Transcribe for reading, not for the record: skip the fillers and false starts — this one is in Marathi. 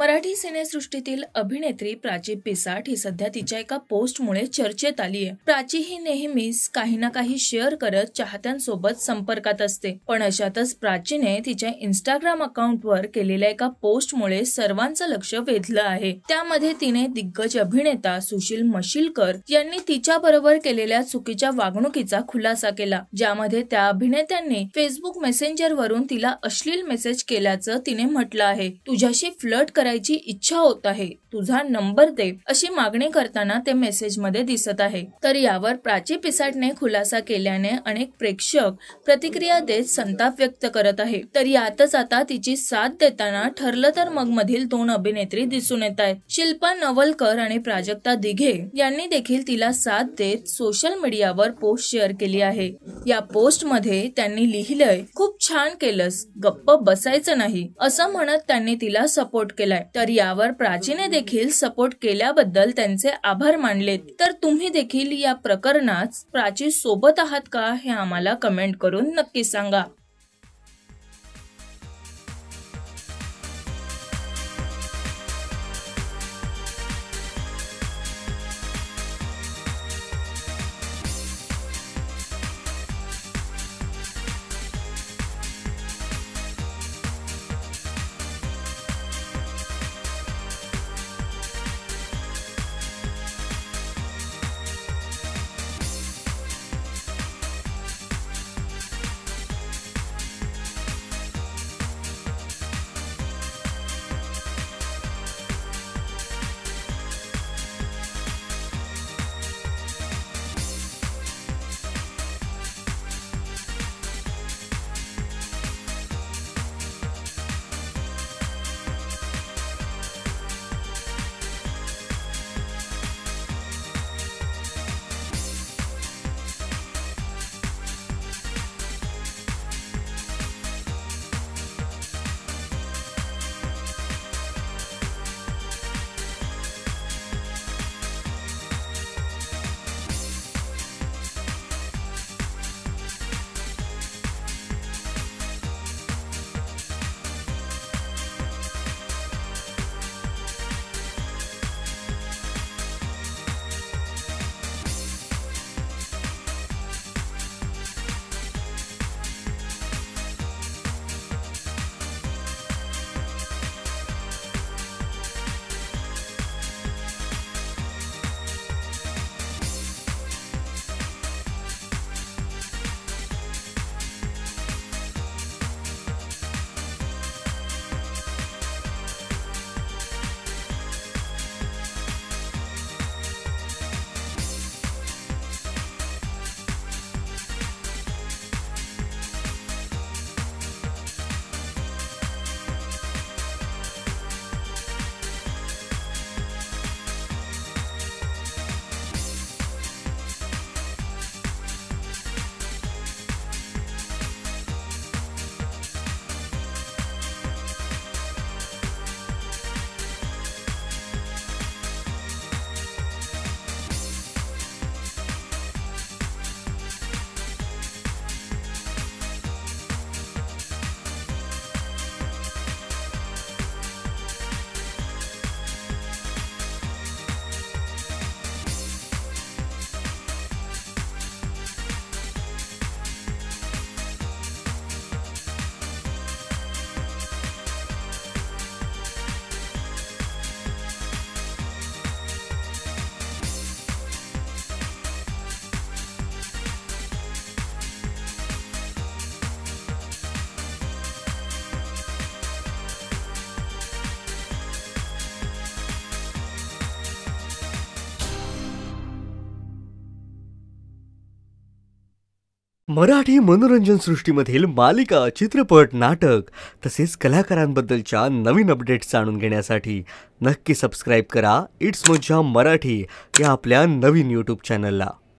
मराठी सिनेसृष्टीतील अभिनेत्री प्राची पिसाट ही सध्या तिच्या एका पोस्टमुळे चर्चेत आली आहे। प्राची ही नेहमीच काही ना काही शेअर करत चाहत्यांसोबत संपर्कात असते, पण अशातच प्राचीने तिच्या इंस्टाग्राम अकाउंटवर केलेल्या एका पोस्टमुळे सर्वांचं लक्ष वेधलं आहे। त्यामध्ये तिने दिग्गज अभिनेता सुशील मशिलकर यांनी तिच्या बरोबर केलेल्या चुकीच्या वागणुकीचा खुलासा केला, ज्यामध्ये त्या अभिनेत्यांनी फेसबुक मेसेंजर वरून तिला अश्लील मेसेज केल्याचं तिने म्हटलं आहे। तुझ्याशी फ्लर्ट करायची इच्छा होत आहे, तुझा नंबर दे, अशी मागणी करताना ते मेसेज मध्ये दिसत आहे। तर यावर प्राची पिसाटने खुलासा केल्याने अनेक प्रेक्षक प्रतिक्रिया देत संताप व्यक्त करत आहे। तर यातच आता तिची साथ देताना ठरलं तर मग मधील दोन अभिनेत्री दिसून येत आहेत। शिल्पा नवलकर आणि प्राजक्ता दिघे यांनी देखील तिला साथ देत सोशल मीडियावर पोस्ट शेअर केली आहे। या पोस्ट मध्ये त्यांनी लिहिलंय, खूप छान केलंस, गप्प बसायचं नाही, असं म्हणत त्यांनी तिला सपोर्ट केलाय। तर यावर प्राचीने देखील सपोर्ट केल्याबद्दल त्यांचे आभार मानलेत। तर तुम्ही देखील या प्रकरणात प्राची सोबत आहात का हे आम्हाला कमेंट करून नक्की सांगा। मराठी मनोरंजन सृष्टीमधील मालिका, चित्रपट, नाटक तसेच कलाकारांबद्दलच्या नवीन अपडेट्स जाणून घेण्यासाठी नक्की सबस्क्राइब करा इट्स मज्जा मराठी या आपल्या नवीन YouTube चॅनलला।